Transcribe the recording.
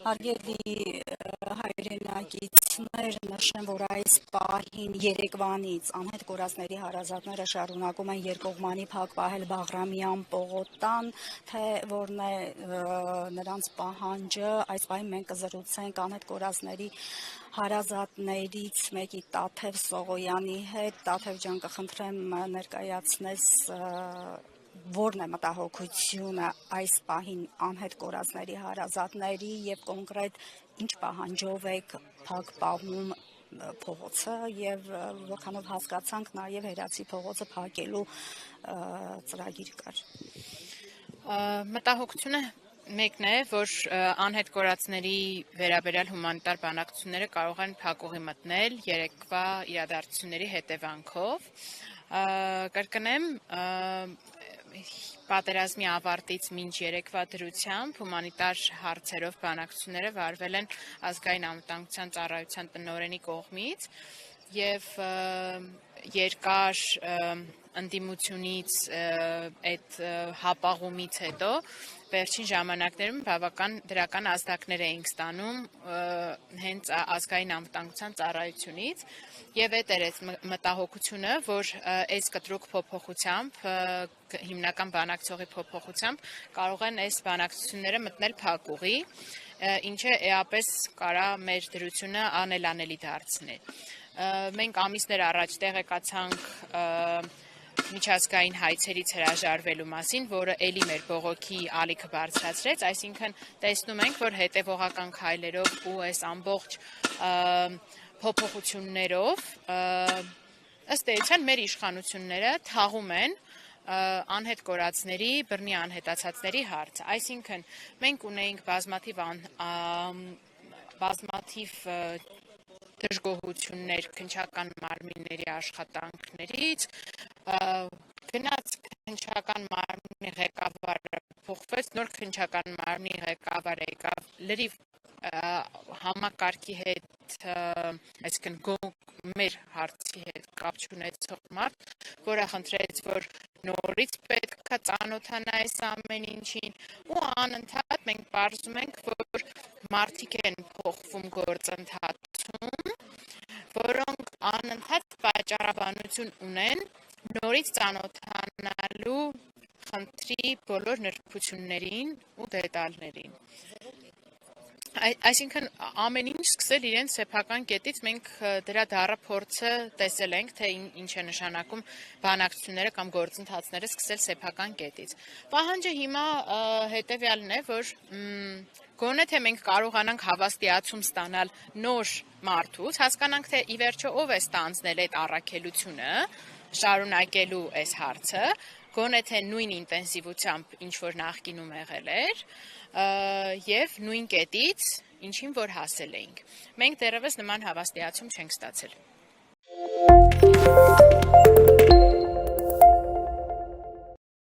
Հարգելի հայրենակիցներ, նշեմ, որ այս պահին երեկվանից անհետ կորածների հարազատները շարունակում են երկկողմանի փակ պահել Բաղրամյան պողոտան, թե որն է նրանց պահանջը, այս պահին մենք կզրուցենք անհետ կորածների հարազատներից մեկի Տաթև Սողոյանի հետ։ Տաթև ջան, կխնդրեմ ներկայացնես որն է մտահոգությունը այս պահին անհետ կորածների հարազատների եւ կոնկրետ ինչ պահանջով եք փակ պահում փողոցը եւ որքանով հասկացանք նաեւ Հերացի փողոցը փակելու ծրագիր կար։ Մտահոգությունը մեկն է, որ անհետ կորածների վերաբերյալ հումանիտար բանակցությունները կարող են փակուղի մտնել երեկվա իրադարձությունների հետևանքով։ Կրկնեմ, պատերազմի ավարտից մինչ երեկվա դրությամբ հումանիտար հարցերով բանակցությունները վարվել են ազգային անվտանգության ծառայության տնօրենի կողմից եւ երկար ընդդիմությունից այդ հապաղումից հետո վերջին ժամանակներում բավական դրական ազդակներ էինք ստանում հենց ազգային անվտանգության ծառայությունից եւ այդ էր այդ մտահոգությունը, որ այս կտրուկ փոփոխությամբ հիմնական բանակցողի փոփոխությամբ կարող են այս բանակցությունները մտնել փակուղի, ինչը էապես կարա մեր դրությունը անելանելի դարձնել։ Մենք ամիսներ առաջ տեղեկացանք միջազգային հայցերից հրաժարվելու մասին, որը էլի մեր բողոքի ալիքը բարձրացրեց, այսինքն տեսնում ենք, որ հետևողական քայլերով ու այս ամբողջ փոփոխություններով ըստ էության մեր իշխանությունները թաղում են անհետ կորածների, բռնի անհետացածների հարցը, այսինքն մենք ունեինք բազմաթիվ դժգոհություններ քննչական մարմինների աշխատանքներից, գնաց քննչական մարմնի ղեկավարը փոխվեց, նոր քննչական մարմնի ղեկավար եկավ, լրիվ համակարգի հետ, այսինքն մեր հարցի հետ կապ չունեցող մարդ, որը խնդրեց, որ նորից պետք է ծանոթանա այս ամեն ինչին ու անընդհատ մենք պարզում ենք, որ մարդիկ են փոխվում գործընթացում, որոնք անընդհատ պատճառաբանություն ունեն նորից ծանոթանալու խնդրի բոլոր նրբություններին ու դետալներին։ Այսինքն ամեն ինչ սկսել իրենց սեփական կետից, մենք դրա դառը փորձը տեսել ենք, թե ինչ է նշանակում բանակցությունները կամ գործընթացները սկսել սեփական կետից։ Պահանջը հիմա հետեւյալն է, որ գոնե թե մենք կարողանանք հավաստիացում ստանալ նոր մարդուց, հասկանանք, թե ի վերջո ով է ստանձնել այդ առաքելությունը, շարունակելու այս հարցը, գոնե թե նույն ինտենսիվությամբ ինչ որ նախկինում եղել էր, եւ նույն կետից ինչին որ հասել էինք։ Մենք դեռևս նման հավաստիացում չենք ստացել։